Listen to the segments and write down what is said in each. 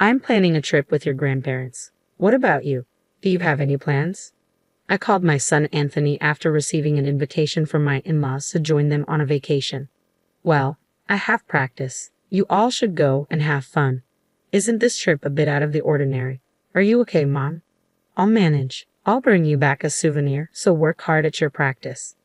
I'm planning a trip with your grandparents. What about you? Do you have any plans? I called my son Anthony after receiving an invitation from my in-laws to join them on a vacation. Well, I have practice. You all should go and have fun. Isn't this trip a bit out of the ordinary? Are you okay, Mom? I'll manage. I'll bring you back a souvenir, so work hard at your practice.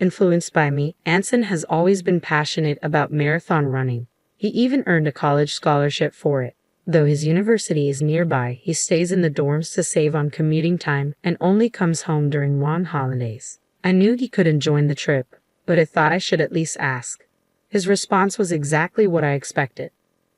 Influenced by me, Anson has always been passionate about marathon running. He even earned a college scholarship for it. Though his university is nearby, he stays in the dorms to save on commuting time and only comes home during long holidays. I knew he couldn't join the trip, but I thought I should at least ask. His response was exactly what I expected.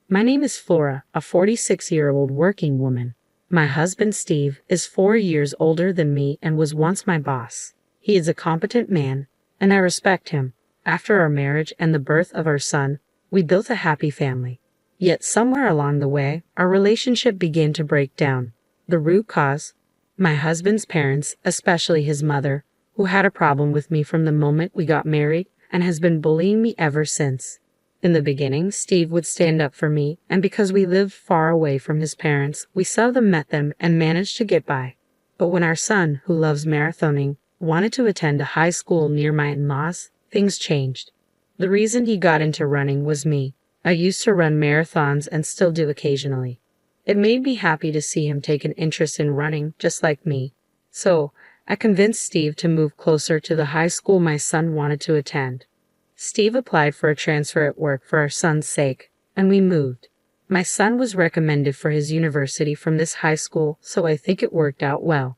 My name is Flora, a 46-year-old working woman. My husband Steve is 4 years older than me and was once my boss. He is a competent man, and I respect him. After our marriage and the birth of our son, we built a happy family. Yet somewhere along the way, our relationship began to break down. The root cause? My husband's parents, especially his mother, who had a problem with me from the moment we got married and has been bullying me ever since. In the beginning, Steve would stand up for me, and because we lived far away from his parents, we seldom met them and managed to get by. But when our son, who loves marathoning, wanted to attend a high school near my in-laws, things changed. The reason he got into running was me. I used to run marathons and still do occasionally. It made me happy to see him take an interest in running, just like me. So, I convinced Steve to move closer to the high school my son wanted to attend. Steve applied for a transfer at work for our son's sake, and we moved. My son was recommended for his university from this high school, so I think it worked out well.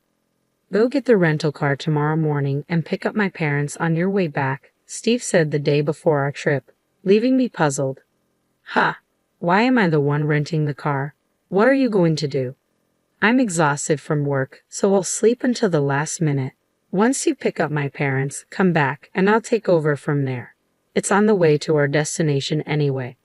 Go get the rental car tomorrow morning and pick up my parents on your way back, Steve said the day before our trip, leaving me puzzled. Ha! Why am I the one renting the car? What are you going to do? I'm exhausted from work, so I'll sleep until the last minute. Once you pick up my parents, come back and I'll take over from there. It's on the way to our destination anyway.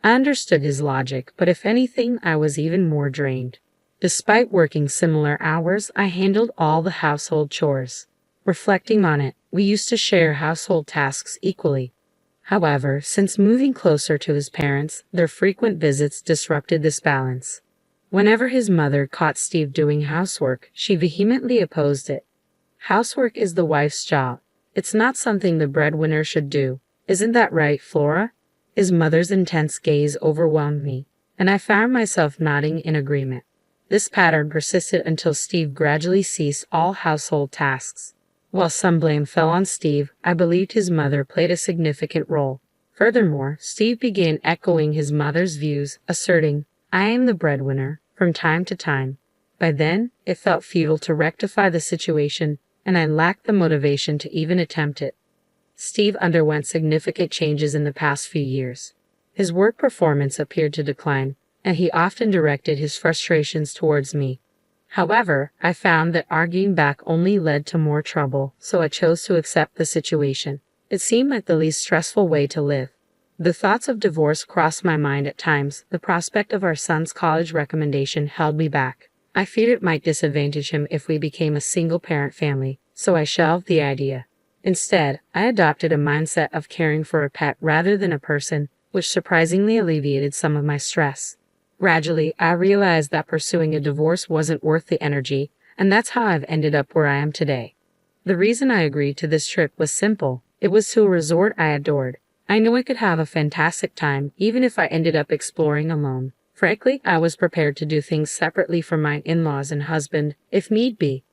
I understood his logic, but if anything, I was even more drained. Despite working similar hours, I handled all the household chores. Reflecting on it, we used to share household tasks equally. However, since moving closer to his parents, their frequent visits disrupted this balance. Whenever his mother caught Steve doing housework, she vehemently opposed it. Housework is the wife's job. It's not something the breadwinner should do. Isn't that right, Flora? His mother's intense gaze overwhelmed me, and I found myself nodding in agreement. This pattern persisted until Steve gradually ceased all household tasks. While some blame fell on Steve, I believed his mother played a significant role. Furthermore, Steve began echoing his mother's views, asserting, "I am the breadwinner," from time to time. By then, it felt futile to rectify the situation, and I lacked the motivation to even attempt it. Steve underwent significant changes in the past few years. His work performance appeared to decline, and he often directed his frustrations towards me. However, I found that arguing back only led to more trouble, so I chose to accept the situation. It seemed like the least stressful way to live. The thoughts of divorce crossed my mind at times. The prospect of our son's college recommendation held me back. I feared it might disadvantage him if we became a single-parent family, so I shelved the idea. Instead, I adopted a mindset of caring for a pet rather than a person, which surprisingly alleviated some of my stress. Gradually, I realized that pursuing a divorce wasn't worth the energy, and that's how I've ended up where I am today. The reason I agreed to this trip was simple. It was to a resort I adored. I knew I could have a fantastic time, even if I ended up exploring alone. Frankly, I was prepared to do things separately from my in-laws and husband, if need be.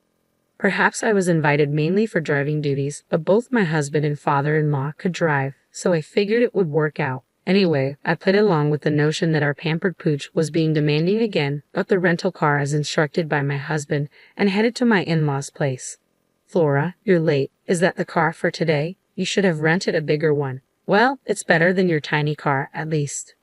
Perhaps I was invited mainly for driving duties, but both my husband and father-in-law could drive, so I figured it would work out. Anyway, I played along with the notion that our pampered pooch was being demanding again, got the rental car as instructed by my husband, and headed to my in-laws' place. "Flora, you're late. Is that the car for today? You should have rented a bigger one." "Well, it's better than your tiny car, at least."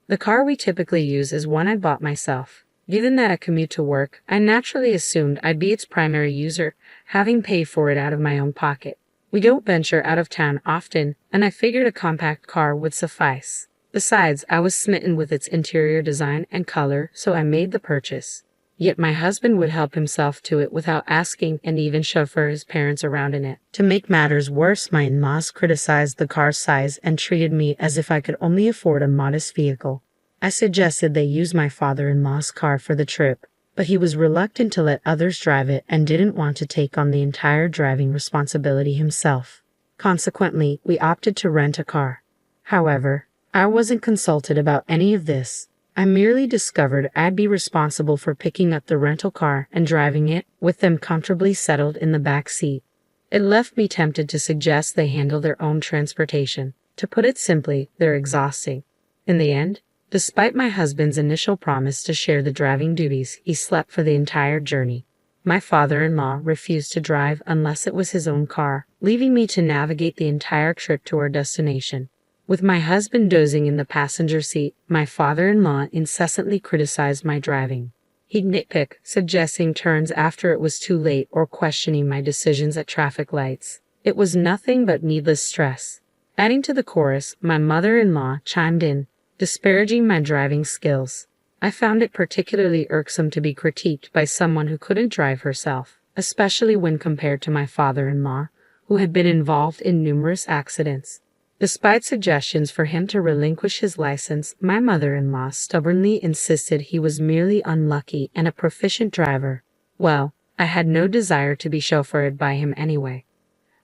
The car we typically use is one I bought myself. Given that I commute to work, I naturally assumed I'd be its primary user, having paid for it out of my own pocket. We don't venture out of town often, and I figured a compact car would suffice. Besides, I was smitten with its interior design and color, so I made the purchase. Yet my husband would help himself to it without asking and even chauffeur his parents around in it. To make matters worse, my in-laws criticized the car's size and treated me as if I could only afford a modest vehicle. I suggested they use my father-in-law's car for the trip, but he was reluctant to let others drive it and didn't want to take on the entire driving responsibility himself. Consequently, we opted to rent a car. However, I wasn't consulted about any of this. I merely discovered I'd be responsible for picking up the rental car and driving it, with them comfortably settled in the back seat. It left me tempted to suggest they handle their own transportation. To put it simply, they're exhausting. In the end, despite my husband's initial promise to share the driving duties, he slept for the entire journey. My father-in-law refused to drive unless it was his own car, leaving me to navigate the entire trip to our destination. With my husband dozing in the passenger seat, my father-in-law incessantly criticized my driving. He'd nitpick, suggesting turns after it was too late or questioning my decisions at traffic lights. It was nothing but needless stress. Adding to the chorus, my mother-in-law chimed in, disparaging my driving skills. I found it particularly irksome to be critiqued by someone who couldn't drive herself, especially when compared to my father-in-law, who had been involved in numerous accidents. Despite suggestions for him to relinquish his license, my mother-in-law stubbornly insisted he was merely unlucky and a proficient driver. Well, I had no desire to be chauffeured by him anyway.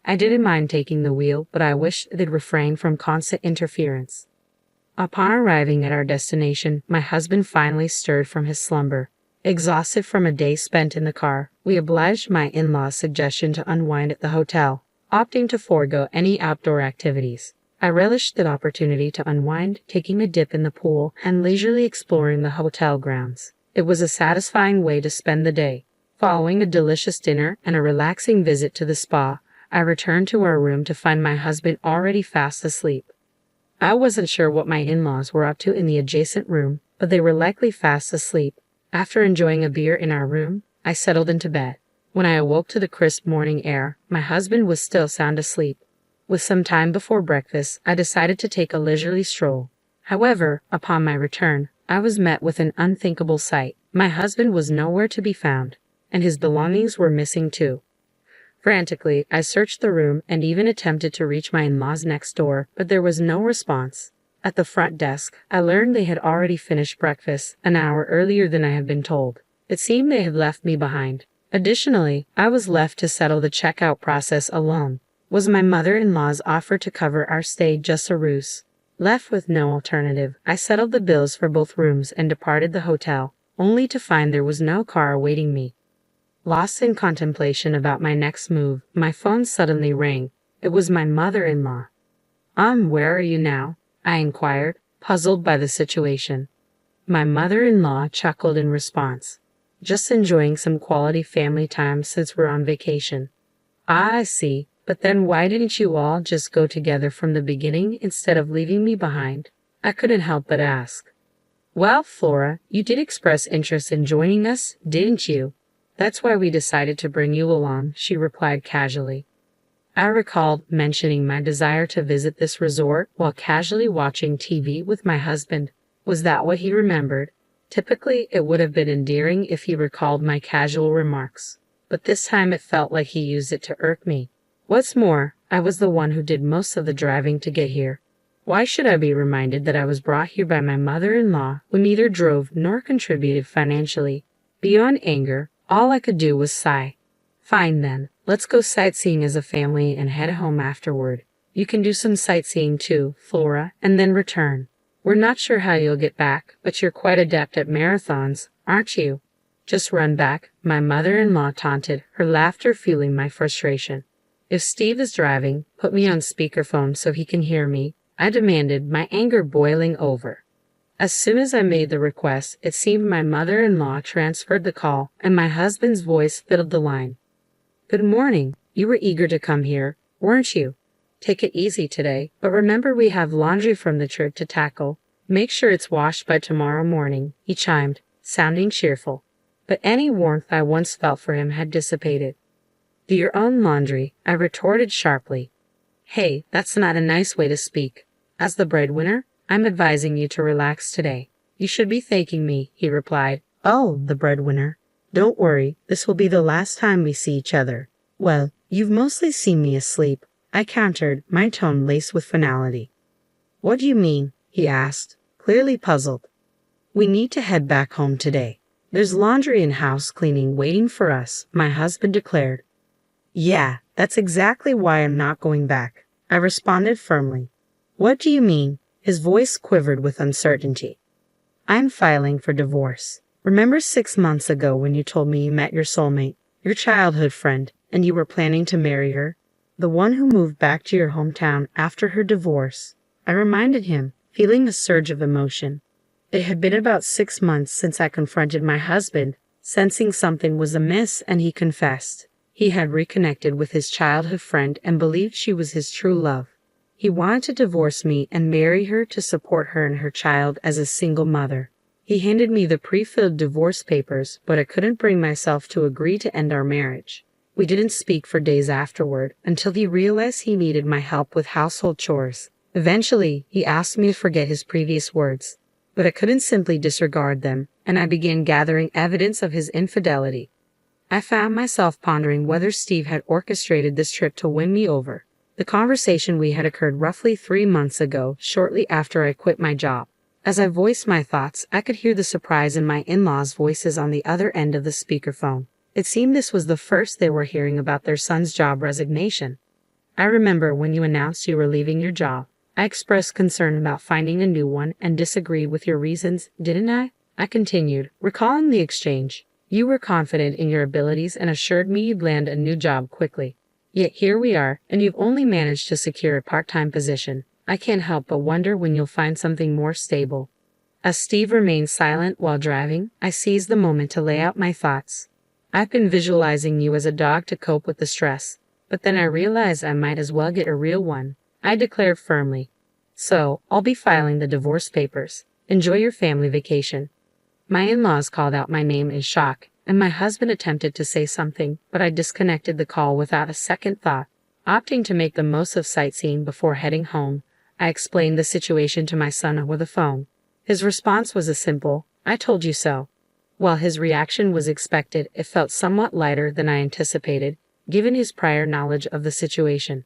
I didn't mind taking the wheel, but I wished they'd refrain from constant interference. Upon arriving at our destination, my husband finally stirred from his slumber. Exhausted from a day spent in the car, we obliged my in-law's suggestion to unwind at the hotel, opting to forego any outdoor activities. I relished the opportunity to unwind, taking a dip in the pool and leisurely exploring the hotel grounds. It was a satisfying way to spend the day. Following a delicious dinner and a relaxing visit to the spa, I returned to our room to find my husband already fast asleep. I wasn't sure what my in-laws were up to in the adjacent room, but they were likely fast asleep. After enjoying a beer in our room, I settled into bed. When I awoke to the crisp morning air, my husband was still sound asleep. With some time before breakfast, I decided to take a leisurely stroll. However, upon my return, I was met with an unthinkable sight. My husband was nowhere to be found, and his belongings were missing too. Frantically, I searched the room and even attempted to reach my in-laws next door, but there was no response. At the front desk, I learned they had already finished breakfast an hour earlier than I had been told. It seemed they had left me behind. Additionally, I was left to settle the checkout process alone. Was my mother-in-law's offer to cover our stay just a ruse? Left with no alternative, I settled the bills for both rooms and departed the hotel, only to find there was no car awaiting me. Lost in contemplation about my next move, my phone suddenly rang. It was my mother-in-law. Where are you now?" I inquired, puzzled by the situation. My mother-in-law chuckled in response. "Just enjoying some quality family time since we're on vacation." "Ah, I see. But then why didn't you all just go together from the beginning instead of leaving me behind?" I couldn't help but ask. "Well, Flora, you did express interest in joining us, didn't you? That's why we decided to bring you along," she replied casually. I recalled mentioning my desire to visit this resort while casually watching TV with my husband. Was that what he remembered? Typically, it would have been endearing if he recalled my casual remarks, but this time it felt like he used it to irk me. What's more, I was the one who did most of the driving to get here. Why should I be reminded that I was brought here by my mother-in-law, who neither drove nor contributed financially? Beyond anger, all I could do was sigh. "Fine then, let's go sightseeing as a family and head home afterward. You can do some sightseeing too, Flora, and then return. We're not sure how you'll get back, but you're quite adept at marathons, aren't you?" "Just run back," my mother-in-law taunted, her laughter fueling my frustration. "If Steve is driving, put me on speakerphone so he can hear me," I demanded, my anger boiling over. As soon as I made the request, it seemed my mother-in-law transferred the call, and my husband's voice filled the line. "Good morning. You were eager to come here, weren't you? Take it easy today, but remember we have laundry from the trip to tackle. Make sure it's washed by tomorrow morning," he chimed, sounding cheerful. But any warmth I once felt for him had dissipated. "Do your own laundry," I retorted sharply. "Hey, that's not a nice way to speak. As the breadwinner, I'm advising you to relax today. You should be thanking me," he replied. "Oh, the breadwinner. Don't worry, this will be the last time we see each other." "Well, you've mostly seen me asleep," I countered, my tone laced with finality. "What do you mean?" he asked, clearly puzzled. We need to head back home today. There's laundry and house cleaning waiting for us, my husband declared. Yeah, that's exactly why I'm not going back, I responded firmly. What do you mean? His voice quivered with uncertainty. I'm filing for divorce. Remember 6 months ago when you told me you met your soulmate, your childhood friend, and you were planning to marry her? The one who moved back to your hometown after her divorce. I reminded him, feeling a surge of emotion. It had been about 6 months since I confronted my husband, sensing something was amiss, and he confessed. He had reconnected with his childhood friend and believed she was his true love. He wanted to divorce me and marry her to support her and her child as a single mother. He handed me the pre-filled divorce papers, but I couldn't bring myself to agree to end our marriage. We didn't speak for days afterward until he realized he needed my help with household chores. Eventually, he asked me to forget his previous words, but I couldn't simply disregard them, and I began gathering evidence of his infidelity. I found myself pondering whether Steve had orchestrated this trip to win me over. The conversation we had occurred roughly 3 months ago, shortly after I quit my job. As I voiced my thoughts, I could hear the surprise in my in-laws' voices on the other end of the speakerphone. It seemed this was the first they were hearing about their son's job resignation. I remember when you announced you were leaving your job. I expressed concern about finding a new one and disagreed with your reasons, didn't I? I continued, recalling the exchange. You were confident in your abilities and assured me you'd land a new job quickly. Yet here we are, and you've only managed to secure a part-time position. I can't help but wonder when you'll find something more stable. As Steve remained silent while driving, I seized the moment to lay out my thoughts. I've been visualizing you as a dog to cope with the stress, but then I realized I might as well get a real one, I declared firmly. So, I'll be filing the divorce papers. Enjoy your family vacation. My in-laws called out my name in shock, and my husband attempted to say something, but I disconnected the call without a second thought. Opting to make the most of sightseeing before heading home, I explained the situation to my son over the phone. His response was a simple, "I told you so." While his reaction was expected, it felt somewhat lighter than I anticipated, given his prior knowledge of the situation.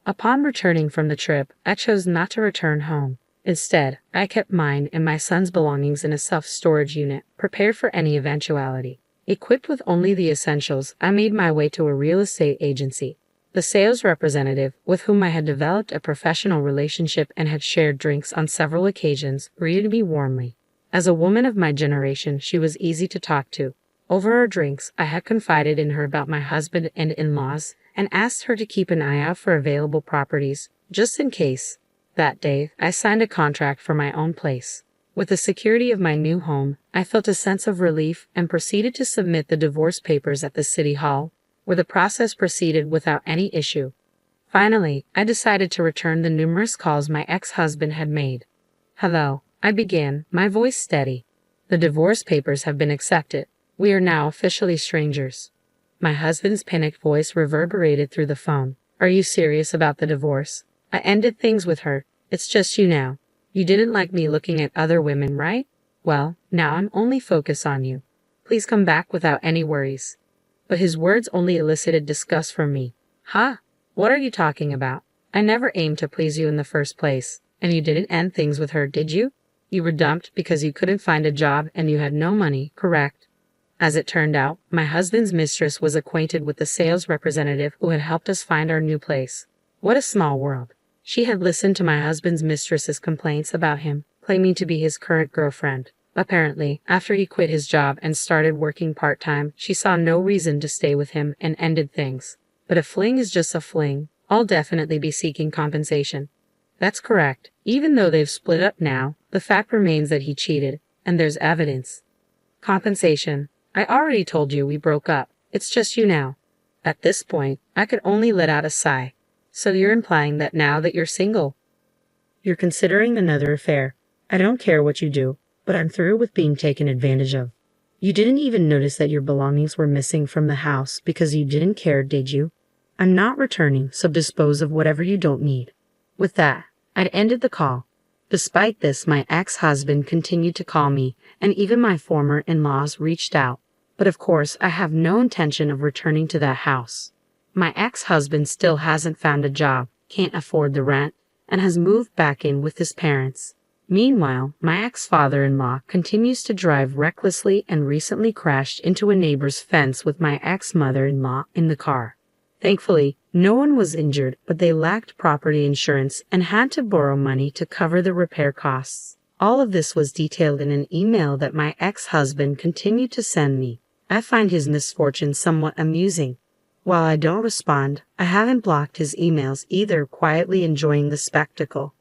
Upon returning from the trip, I chose not to return home. Instead, I kept mine and my son's belongings in a self-storage unit, prepared for any eventuality. Equipped with only the essentials, I made my way to a real estate agency. The sales representative, with whom I had developed a professional relationship and had shared drinks on several occasions, greeted me warmly. As a woman of my generation, she was easy to talk to. Over our drinks, I had confided in her about my husband and in-laws, and asked her to keep an eye out for available properties, just in case. That day, I signed a contract for my own place. With the security of my new home, I felt a sense of relief and proceeded to submit the divorce papers at the city hall, where the process proceeded without any issue. Finally, I decided to return the numerous calls my ex-husband had made. "Hello," I began, my voice steady. "The divorce papers have been accepted. We are now officially strangers." My husband's panicked voice reverberated through the phone. "Are you serious about the divorce? I ended things with her. It's just you now. You didn't like me looking at other women, right? Well, now I'm only focused on you. Please come back without any worries." But his words only elicited disgust from me. "Huh? What are you talking about? I never aimed to please you in the first place. And you didn't end things with her, did you? You were dumped because you couldn't find a job and you had no money, correct?" As it turned out, my husband's mistress was acquainted with the sales representative who had helped us find our new place. What a small world. She had listened to my husband's mistress's complaints about him, claiming to be his current girlfriend. Apparently, after he quit his job and started working part-time, she saw no reason to stay with him and ended things. But a fling is just a fling. I'll definitely be seeking compensation. That's correct. Even though they've split up now, the fact remains that he cheated, and there's evidence. Compensation. I already told you we broke up. It's just you now. At this point, I could only let out a sigh. So you're implying that now that you're single, you're considering another affair. I don't care what you do, but I'm through with being taken advantage of. You didn't even notice that your belongings were missing from the house because you didn't care, did you? I'm not returning, so dispose of whatever you don't need. With that, I'd ended the call. Despite this, my ex-husband continued to call me, and even my former in-laws reached out. But of course, I have no intention of returning to that house. My ex-husband still hasn't found a job, can't afford the rent, and has moved back in with his parents. Meanwhile, my ex-father-in-law continues to drive recklessly and recently crashed into a neighbor's fence with my ex-mother-in-law in the car. Thankfully, no one was injured, but they lacked property insurance and had to borrow money to cover the repair costs. All of this was detailed in an email that my ex-husband continued to send me. I find his misfortune somewhat amusing. While I don't respond, I haven't blocked his emails either, quietly enjoying the spectacle.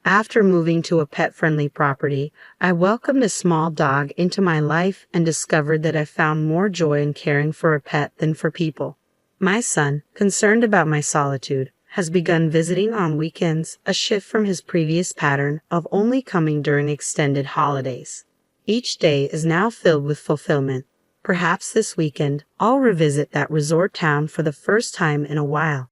After moving to a pet-friendly property, I welcomed a small dog into my life and discovered that I found more joy in caring for a pet than for people. My son, concerned about my solitude, has begun visiting on weekends, a shift from his previous pattern of only coming during extended holidays. Each day is now filled with fulfillment. Perhaps this weekend, I'll revisit that resort town for the first time in a while.